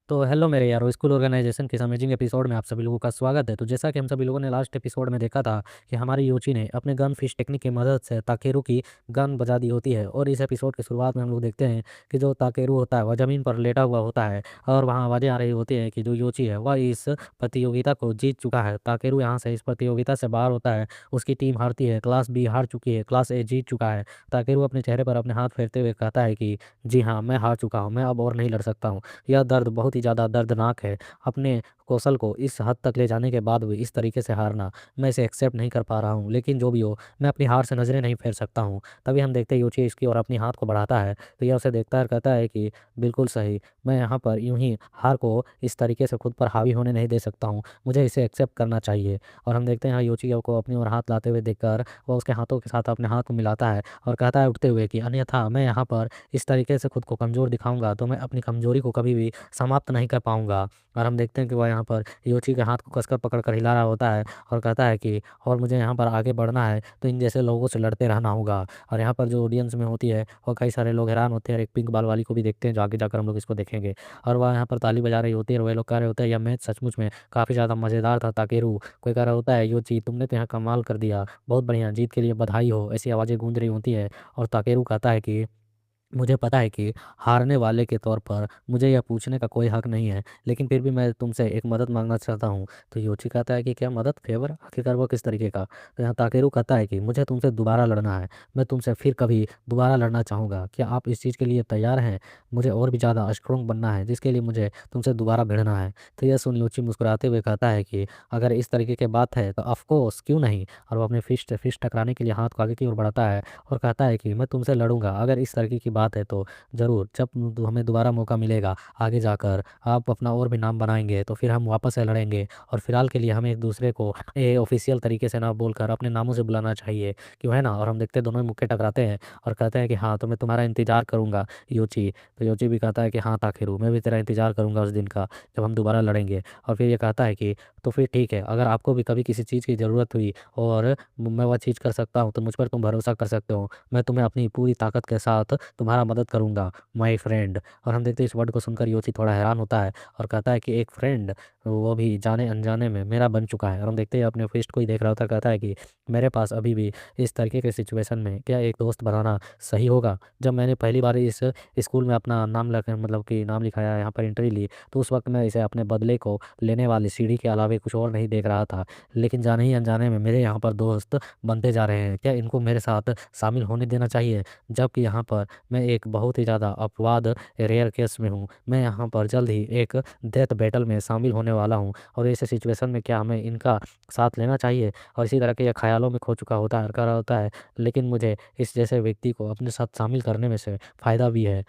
तो हेलो मेरे यारो, स्कूल ऑर्गेनाइजेशन के इस अमेजिंग एपिसोड में आप सभी लोगों का स्वागत है। तो जैसा कि हम सभी लोगों ने लास्ट एपिसोड में देखा था कि हमारी योची ने अपने गन फिश टेक्निक की मदद से ताकेरू की गन बजा दी होती है। और इस एपिसोड की शुरुआत में हम लोग देखते हैं कि जो ताकेरू होता है वह ज़मीन पर लेटा हुआ होता है और वहाँ आवाज़ें आ रही होती हैं कि जो योची है वह इस प्रतियोगिता को जीत चुका है। ताकेरू यहाँ से इस प्रतियोगिता से बाहर होता है, उसकी टीम हारती है, क्लास बी हार चुकी है, क्लास ए जीत चुका है। ताकेरू अपने चेहरे पर अपने हाथ फेरते हुए कहता है कि जी हाँ, मैं हार चुका हूँ, मैं अब और नहीं लड़ सकता हूँ। यह दर्द बहुत ही ज़्यादा दर्दनाक है। अपने कौशल को इस हद तक ले जाने के बाद भी इस तरीके से हारना, मैं इसे एक्सेप्ट नहीं कर पा रहा हूँ। लेकिन जो भी हो, मैं अपनी हार से नज़रें नहीं फेर सकता हूँ। तभी हम देखते हैं योची इसकी ओर अपनी हाथ को बढ़ाता है, तो यह उसे देखता है और कहता है कि बिल्कुल सही, मैं यहाँ पर यूँ ही हार को इस तरीके से खुद पर हावी होने नहीं दे सकता हूँ, मुझे इसे एक्सेप्ट करना चाहिए। और हम देखते हैं यहाँ योची को अपनी ओर हाथ लाते हुए देखकर वह उसके हाथों के साथ अपने हाथ को मिलाता है और कहता है उठते हुए कि अन्यथा मैं यहाँ पर इस तरीके से खुद को कमज़ोर दिखाऊंगा तो मैं अपनी कमज़ोरी को कभी भी समाप्त नहीं कर पाऊँगा। और हम देखते हैं कि वह यहाँ पर योची के हाथ को कसकर पकड़ कर हिला रहा होता है और कहता है कि और मुझे यहाँ पर आगे बढ़ना है तो इन जैसे लोगों से लड़ते रहना होगा। और यहाँ पर जो ऑडियंस में होती है और कई सारे लोग हैरान होते हैं और एक पिंक बाल वाली को भी देखते हैं जो आगे जाकर हम लोग इसको देखेंगे। और वह यहाँ पर ताली बजा रही होती है और वे लोग कह रहे होते हैं यह मैच सचमुच में काफ़ी ज़्यादा मज़ेदार था ताकेरू। कोई कह रहा होता है योची तुमने तो यहाँ कमाल कर दिया, बहुत बढ़िया, जीत के लिए बधाई हो, ऐसी आवाज़ें गूंज रही होती है। और ताकेरू कहता है कि मुझे पता है कि हारने वाले के तौर पर मुझे यह पूछने का कोई हक नहीं है, लेकिन फिर भी मैं तुमसे एक मदद मांगना चाहता हूँ। तो योची कहता है कि क्या मदद, फेवर, आखिरकार वो किस तरीके का। तो यहाँ ताकेरू कहता है कि मुझे तुमसे दोबारा लड़ना है, मैं तुमसे फिर कभी दोबारा लड़ना चाहूँगा, क्या आप इस चीज़ के लिए तैयार हैं। मुझे और भी ज़्यादा स्ट्रोंग बनना है जिसके लिए मुझे तुमसे दोबारा भिड़ना है। तो यह सुन योची मुस्कुराते हुए कहता है कि अगर इस तरीके की बात है तो ऑफकोर्स क्यों नहीं। और वो अपने फिश से फिश टकराने के लिए हाथ को आगे की ओर बढ़ाता है और कहता है कि मैं तुमसे लड़ूंगा अगर इस तरीके की बात है तो ज़रूर, जब हमें दोबारा मौका मिलेगा आगे जाकर, आप अपना और भी नाम बनाएंगे तो फिर हम वापस से लड़ेंगे। और फिलहाल के लिए हमें एक दूसरे को ऑफिशियल तरीके से ना बोलकर अपने नामों से बुलाना चाहिए, क्यों है ना। और हम देखते हैं दोनों ही मुक्के टकराते हैं और कहते हैं कि हाँ, तो मैं तुम्हारा इंतजार करूंगा योची। तो योची भी कहता है कि हाँ ताकेरू, मैं भी तेरा इंतजार करूंगा उस दिन का जब हम दोबारा लड़ेंगे। और फिर ये कहता है कि तो फिर ठीक है, अगर आपको भी कभी किसी चीज़ की ज़रूरत हुई और मैं वह चीज़ कर सकता हूँ तो मुझ पर तुम भरोसा कर सकते हो, मैं तुम्हें अपनी पूरी ताकत के साथ तुम्हारा मदद करूँगा माय फ्रेंड। और हम देखते हैं इस वर्ड को सुनकर योची थोड़ा हैरान होता है और कहता है कि एक फ्रेंड, वो भी जाने अनजाने में मेरा बन चुका है। और हम देखते हैं अपने फिस्ट को ही देख रहा होता है, कहता है कि मेरे पास अभी भी इस तरीके के सिचुएशन में क्या एक दोस्त बनाना सही होगा। जब मैंने पहली बार इस स्कूल में अपना नाम मतलब कि नाम लिखाया, यहाँ पर एंट्री ली, तो उस वक्त मैं इसे अपने बदले को लेने वाली सीढ़ी के अलावा कुछ और नहीं देख रहा था। लेकिन जाने ही अनजाने में मेरे यहाँ पर दोस्त बनते जा रहे हैं, क्या इनको मेरे साथ शामिल होने देना चाहिए। जबकि यहाँ पर मैं एक बहुत ही ज़्यादा अपवाद रेयर केस में हूँ, मैं यहाँ पर जल्द ही एक डेथ बैटल में शामिल होने वाला हूँ और ऐसे सिचुएशन में क्या हमें इनका साथ लेना चाहिए। और इसी तरह के यह ख्यालों में खो चुका होता है और कह रहा होता है लेकिन मुझे इस जैसे व्यक्ति को अपने साथ शामिल करने में से फ़ायदा भी है।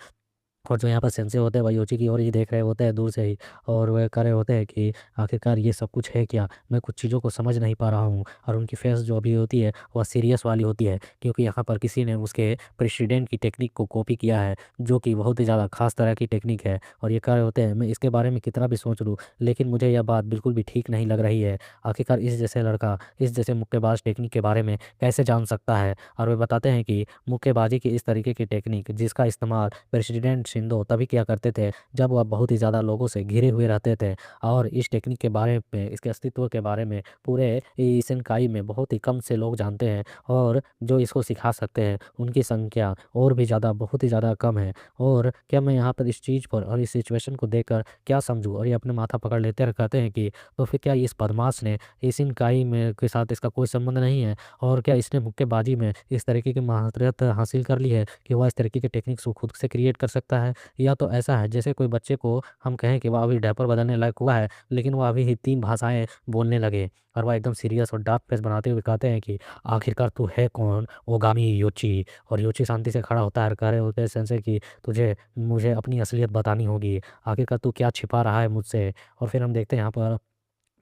और जो यहाँ पर सेंसे होते हैं वह योची की ओर ही देख रहे होते हैं दूर से ही, और वह कह रहे होते हैं कि आखिरकार ये सब कुछ है क्या, मैं कुछ चीज़ों को समझ नहीं पा रहा हूँ। और उनकी फेस जो अभी होती है वह सीरियस वाली होती है, क्योंकि यहाँ पर किसी ने उसके प्रेसिडेंट की टेक्निक को कॉपी किया है, जो कि बहुत ही ज़्यादा खास तरह की टेक्निक है। और ये कह रहे होते हैं मैं इसके बारे में कितना भी सोच लूँ लेकिन मुझे यह बात बिल्कुल भी ठीक नहीं लग रही है। आखिरकार इस जैसे लड़का इस जैसे मुक्केबाज टेक्निक के बारे में कैसे जान सकता है। और वे बताते हैं कि मुक्केबाजी की इस तरीके की टेक्निक जिसका इस्तेमाल प्रेसिडेंट शिंदो तभी किया करते थे जब वह बहुत ही ज़्यादा लोगों से घिरे हुए रहते थे। और इस टेक्निक के बारे में, इसके अस्तित्व के बारे में पूरे शिंकाई में बहुत ही कम से लोग जानते हैं, और जो इसको सिखा सकते हैं उनकी संख्या और भी ज़्यादा बहुत ही ज़्यादा कम है। और क्या मैं यहाँ पर इस चीज़ पर और इस सिचुएशन को देखकर क्या समझूँ। और ये अपने माथा पकड़ लेते हैं और कहते हैं कि तो फिर क्या इस बदमाश ने इस शिंकाई में के साथ इसका कोई संबंध नहीं है, और क्या इसने मुक्केबाजी में इस तरीके की महारत हासिल कर ली है कि वह इस तरीके के टेक्निक्स को खुद से क्रिएट कर सकता है। या तो ऐसा है जैसे कोई बच्चे को हम कहें कि वह अभी डायपर बदलने लायक हुआ है लेकिन वह अभी ही 3 भाषाएँ बोलने लगे। और वह एकदम सीरियस और डार्क फेस बनाते हुए कहते हैं कि आखिरकार तू है कौन ओगामी योची। और योची शांति से खड़ा होता है और कह रहे होते हैं सेंसे कि तुझे मुझे अपनी असलियत बतानी होगी, आखिरकार तू क्या छिपा रहा है मुझसे। और फिर हम देखते हैं यहाँ पर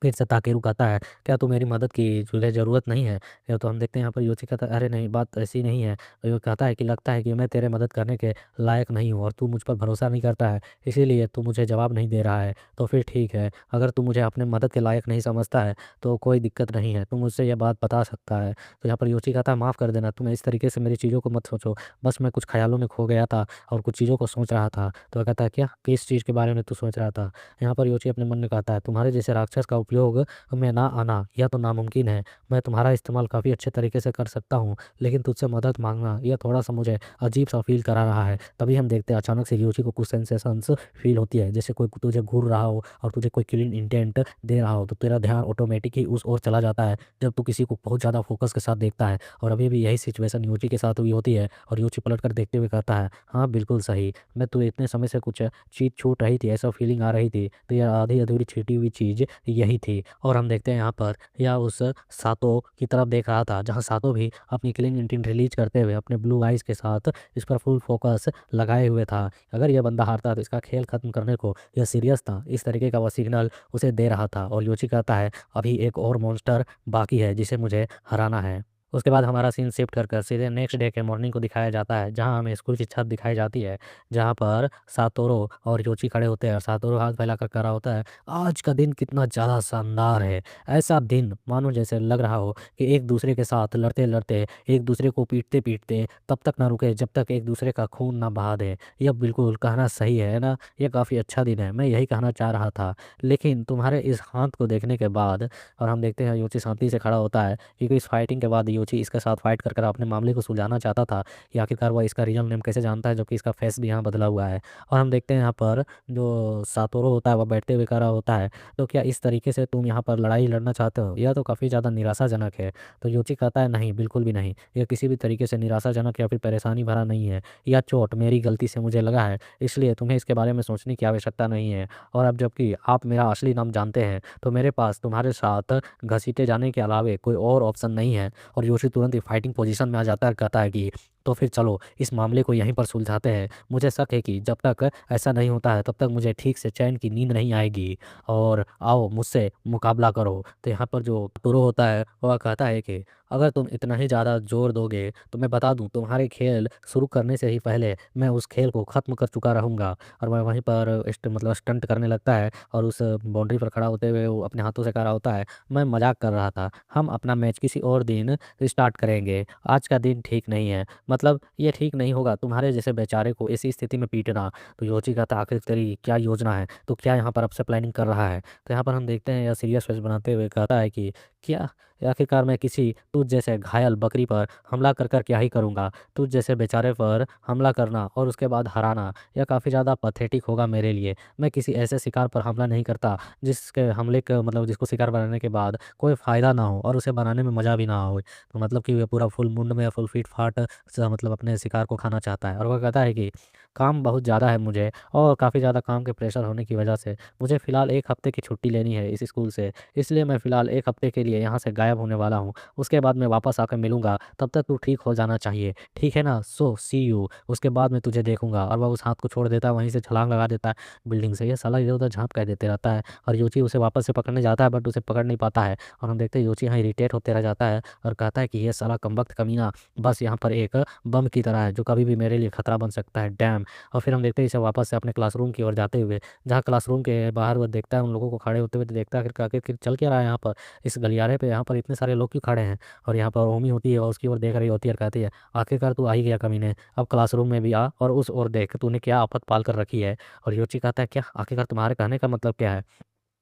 फिर से ताकेरू कहता है, क्या तू मेरी मदद की तुझे ज़रूरत नहीं है? या तो हम देखते हैं यहाँ पर योची कहता है, अरे नहीं, बात ऐसी नहीं है। तो यो कहता है कि लगता है कि मैं तेरे मदद करने के लायक नहीं हूँ और तू मुझ पर भरोसा नहीं करता है, इसीलिए तू मुझे जवाब नहीं दे रहा है। तो फिर ठीक है, अगर तू मुझे अपने मदद के लायक नहीं समझता है तो कोई दिक्कत नहीं है, तू मुझसे ये बात बता सकता है। तो यहाँ पर योची कहता है, माफ़ कर देना, तुम इस तरीके से मेरी चीज़ों को मत सोचो, बस मैं कुछ ख़्यालों में खो गया था और कुछ चीज़ों को सोच रहा था। तो वह कहता है, क्या, किस चीज़ के बारे में तू सोच रहा था? यहाँ पर योची अपने मन में कहता है, तुम्हारे जैसे राक्षस का उपयोग में ना आना यह तो नामुमकिन है। मैं तुम्हारा इस्तेमाल काफ़ी अच्छे तरीके से कर सकता हूँ, लेकिन तुझसे मदद माँगना यह थोड़ा-सा मुझे अजीब-सा फ़ील करा रहा है। तभी हम देखते हैं अचानक से योची को कुछ सेंसेशंस फ़ील होती है, जैसे कोई तुझे घूर रहा हो और तुझे कोई किलिंग इंटेंट दे रहा हो, तो तेरा ध्यान ऑटोमेटिक ही उस ओर चला जाता है जब तू किसी को बहुत ज़्यादा फ़ोकस के साथ देखता है। और अभी भी यही सिचुएशन योची के साथ हुई होती है और योची पलट कर देखते हुए कहता है, हाँ, बिल्कुल सही। मैं तो इतने समय से कुछ चीज़ छूट रही थी, ऐसा फ़ीलिंग आ रही थी, तो यह आधी-अधूरी छीटी हुई चीज़ यही थी। और हम देखते हैं यहाँ पर या उस सातो की तरफ देख रहा था, जहाँ सातो भी अपनी किलिंग इंस्टिंक्ट रिलीज़ करते हुए अपने ब्लू आइज़ के साथ इस पर फुल फ़ोकस लगाए हुए था। अगर ये बंदा हारता तो इसका खेल ख़त्म करने को यह सीरियस था, इस तरीके का वह सिग्नल उसे दे रहा था। और योची कहता है, अभी एक और मॉन्स्टर बाकी है जिसे मुझे हराना है। उसके बाद हमारा सीन शिफ्ट कर सीधे नेक्स्ट डे के मॉर्निंग को दिखाया जाता है, जहाँ हमें स्कूल की छत दिखाई जाती है, जहाँ पर सातोरो और योची खड़े होते हैं और सातोरो हाथ फैलाकर कह रहा होता है, आज का दिन कितना ज़्यादा शानदार है। ऐसा दिन मानो जैसे लग रहा हो कि एक दूसरे के साथ लड़ते-लड़ते, एक दूसरे को पीटते-पीटते तब तक ना रुके जब तक एक दूसरे का खून ना बहा दें। यह बिल्कुल कहना सही है ना? यह काफ़ी अच्छा दिन है, मैं यही कहना चाह रहा था। लेकिन तुम्हारे इस हाथ को देखने के बाद और हम देखते हैं योची शांति से खड़ा होता है, क्योंकि इस फाइटिंग के बाद योची इसके साथ फाइट कर कर अपने मामले को सुलझाना चाहता था कि आखिरकार वह इसका रियल नेम कैसे जानता है, जबकि इसका फेस भी यहाँ बदला हुआ है। और हम देखते हैं यहाँ पर जो सातोरो होता है वह बैठते हुए कह रहा होता है, तो क्या इस तरीके से तुम यहाँ पर लड़ाई लड़ना चाहते हो? यह तो काफ़ी ज़्यादा निराशाजनक है। तो योची कहता है, नहीं, बिल्कुल भी नहीं। यह किसी भी तरीके से निराशाजनक या फिर परेशानी भरा नहीं है। यह चोट मेरी गलती से मुझे लगा है, इसलिए तुम्हें इसके बारे में सोचने की आवश्यकता नहीं है। और अब जबकि आप मेरा असली नाम जानते हैं, तो मेरे पास तुम्हारे साथ घसीटे जाने के अलावे कोई और ऑप्शन नहीं है। और योशी तुरंत ही फाइटिंग पोजीशन में आ जाता है और कहता है कि तो फिर चलो इस मामले को यहीं पर सुलझाते हैं। मुझे शक है कि जब तक ऐसा नहीं होता है तब तक मुझे ठीक से चैन की नींद नहीं आएगी, और आओ मुझसे मुकाबला करो। तो यहाँ पर जो टोरो होता है वह कहता है कि अगर तुम इतना ही ज़्यादा ज़ोर दोगे तो मैं बता दूँ, तुम्हारे खेल शुरू करने से ही पहले मैं उस खेल को ख़त्म कर चुका रहूँगा। और वह वहीं पर मतलब स्टंट करने लगता है और उस बाउंड्री पर खड़ा होते हुए वो अपने हाथों से कह रहा होता है, मैं मजाक कर रहा था, हम अपना मैच किसी और दिन स्टार्ट करेंगे, आज का दिन ठीक नहीं है। मतलब ये ठीक नहीं होगा तुम्हारे जैसे बेचारे को ऐसी स्थिति में पीटना। तो योची कहता है, आखिर तेरी क्या योजना है, तो क्या यहाँ पर अब से प्लानिंग कर रहा है? तो यहाँ पर हम देखते हैं यह सीरियस फेस बनाते हुए कहता है कि क्या, आखिरकार मैं किसी तुझ जैसे घायल बकरी पर हमला कर कर क्या ही करूँगा? तुझ जैसे बेचारे पर हमला करना और उसके बाद हराना, यह काफ़ी ज़्यादा पथेटिक होगा मेरे लिए। मैं किसी ऐसे शिकार पर हमला नहीं करता जिसके हमले का मतलब जिसको शिकार बनाने के बाद कोई फ़ायदा ना हो और उसे बनाने में मज़ा भी ना हो। तो मतलब कि वह पूरा फुल मुंड में फुल फिट-फाट मतलब अपने शिकार को खाना चाहता है। और वह कहता है कि काम बहुत ज़्यादा है मुझे, और काफ़ी ज़्यादा काम के प्रेशर होने की वजह से मुझे फ़िलहाल 1 हफ़्ते की छुट्टी लेनी है इस स्कूल से। इसलिए मैं फ़िलहाल 1 हफ़्ते के लिए यहाँ से गायब होने वाला हूँ। उसके बाद मैं वापस आकर मिलूँगा, तब तक तू ठीक हो जाना चाहिए। ठीक है ना? सो सी यू। उसके बाद मैं तुझे देखूँगा। और वह उस हाथ को छोड़ देता है, वहीं से छलाँग लगा देता है बिल्डिंग से। ये साला इधर-उधर झाँप कर देते रहता है और योची उसे वापस से पकड़ने जाता है, बट उसे पकड़ नहीं पाता है। और हम देखते हैं योची यहाँ इरिटेट होते रह जाता है और कहता है कि ये साला कमबख्त कमीना बस यहाँ पर एक बम की तरह है जो कभी भी मेरे लिए खतरा बन सकता है, डैम। और फिर हम देखते हैं इसे वापस से अपने क्लासरूम की ओर जाते हुए, जहाँ क्लासरूम के बाहर वो देखता है उन लोगों को खड़े होते हुए, तो देखता है आखिर आखिर चल क्या रहा है यहाँ पर, इस गलियारे पे यहाँ पर इतने सारे लोग क्यों खड़े हैं। और यहाँ पर ओमी होती है और उसकी ओर देख रही होती है और कहती है, आखिरकार तू आ ही गया कमीने, अब क्लासरूम में भी आ और उस ओर देख तूने क्या आफत पाल कर रखी है। और योची कहता है, क्या आखिरकार तुम्हारे कहने का मतलब क्या है?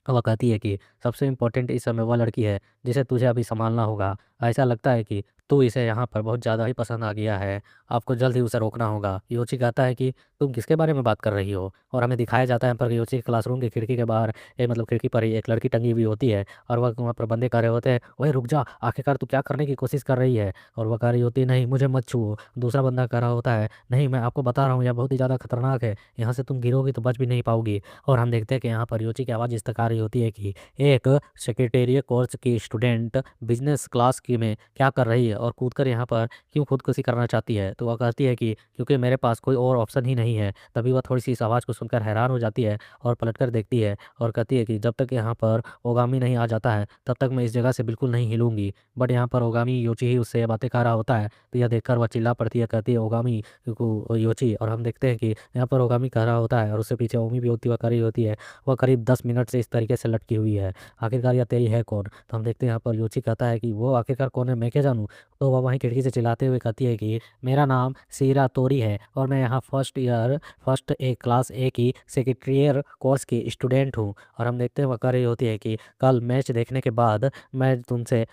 वह कहती है कि सबसे इम्पोर्टेंट इस समय वह लड़की है जिसे तुझे अभी संभालना होगा। ऐसा लगता है कि तू इसे यहाँ पर बहुत ज़्यादा ही पसंद आ गया है, आपको जल्द ही उसे रोकना होगा। योची कहता है कि तुम किसके बारे में बात कर रही हो? और हमें दिखाया जाता है पर योची के क्लासरूम की खिड़की के बाहर मतलब खिड़की पर ही एक लड़की टंगी हुई होती है और वह वहाँ पर बंदे कह रहे होते हैं, ओए रुक जा, आखिरकार तू क्या करने की कोशिश कर रही है? और वह कह रही होती है, नहीं मुझे मत छुओ। दूसरा बंदा कह रहा होता है, नहीं मैं आपको बता रहा हूँ यह बहुत ही ज़्यादा खतरनाक है, यहाँ से तुम गिरोगी तो बच भी नहीं पाओगी। और हम देखते हैं कि यहाँ पर योची की आवाज़ इस तक आ रही होती है कि एक सेक्रेटेरिएट कोर्स की स्टूडेंट बिजनेस क्लास की में क्या कर रही है और कूदकर यहाँ पर क्यों खुदकुशी करना चाहती है। तो वह कहती है कि क्योंकि मेरे पास कोई और ऑप्शन ही नहीं है। तभी वह थोड़ी-सी इस आवाज़ को सुनकर हैरान हो जाती है और पलटकर देखती है और कहती है कि जब तक यहाँ पर ओगामी नहीं आ जाता है, तब तक मैं इस जगह से बिल्कुल नहीं हिलूँगी। बट यहाँ पर ओगामी योची ही उससे बातें कर रहा होता है, तो यह देखकर वह चिल्ला पड़ती है, कहती है ओगामी को योची। और हम देखते हैं कि यहाँ पर ओगामी कह रहा होता है और उससे पीछे ओमी भी होती हुआ खड़ी होती है। वह करीब 10 मिनट से इस तरीके से लटकी हुई है। आखिरकार यह तेरी है कौन? तो हम देखते हैं यहाँ पर योची कहता है कि वो आखिरकार कौन है, मैं क्या जानूँ? तो वह वहीं खिड़की से चिल्लाते हुए कहती है कि मेरा नाम सीरा तोरी है और मैं यहाँ फर्स्ट ए क्लास ए की सेक्रेटरियल कोर्स की स्टूडेंट हूँ। और हम देखते हैं वह कह रही होती है कि कल मैच देखने के बाद मैं तुमसे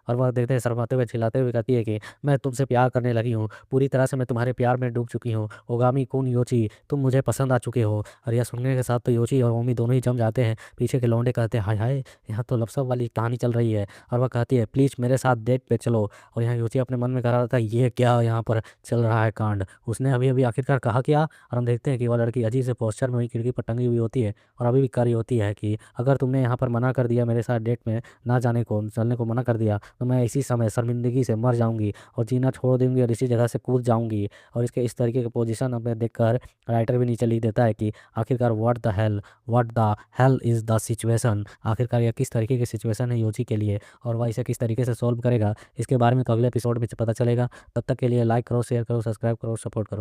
और वह देखते हैं शर्माते हुए चिल्लाते हुए कहती है कि मैं तुमसे प्यार करने लगी हूँ। पूरी तरह से मैं तुम्हारे प्यार में डूब चुकी हूँ। ओगामी कुन योची, तुम मुझे पसंद आ चुके हो। और यह सुनने के साथ तो योची और ओमी दोनों ही जम जाते हैं। पीछे के लौंडे कहते हैं हाय हाय, यहाँ तो लव वाली कहानी चल रही है। और वह कहती है प्लीज़ मेरे साथ डेट पे चलो। और यहाँ योची अपने मन में कह रहा था ये क्या यहाँ पर चल रहा है कांड, उसने अभी अभी आखिरकार कहा क्या। और हम देखते हैं कि वह लड़की अजीब से पोस्चर में वही खिड़की पर टंगी हुई होती है और अभी भी कह रही होती है कि अगर तुमने यहाँ पर मना कर दिया, मेरे साथ डेट में ना जाने को चलने को मना कर दिया, तो मैं इसी समय शर्मिंदगी से मर जाऊंगी और जीना छोड़ दूंगी और इसी जगह से कूद जाऊंगी। और इसके इस तरीके के पोजीशन हमें देखकर राइटर भी नीचे लिख देता है कि आखिरकार what the hell is the situation. आखिरकार यह किस तरीके की सिचुएशन है योची के लिए और वह इसे किस तरीके से सॉल्व करेगा, इसके बारे में तो अगले एपिसोड में पता चलेगा। तब तक के लिए लाइक करो, शेयर करो, सब्सक्राइब करो, सपोर्ट करो।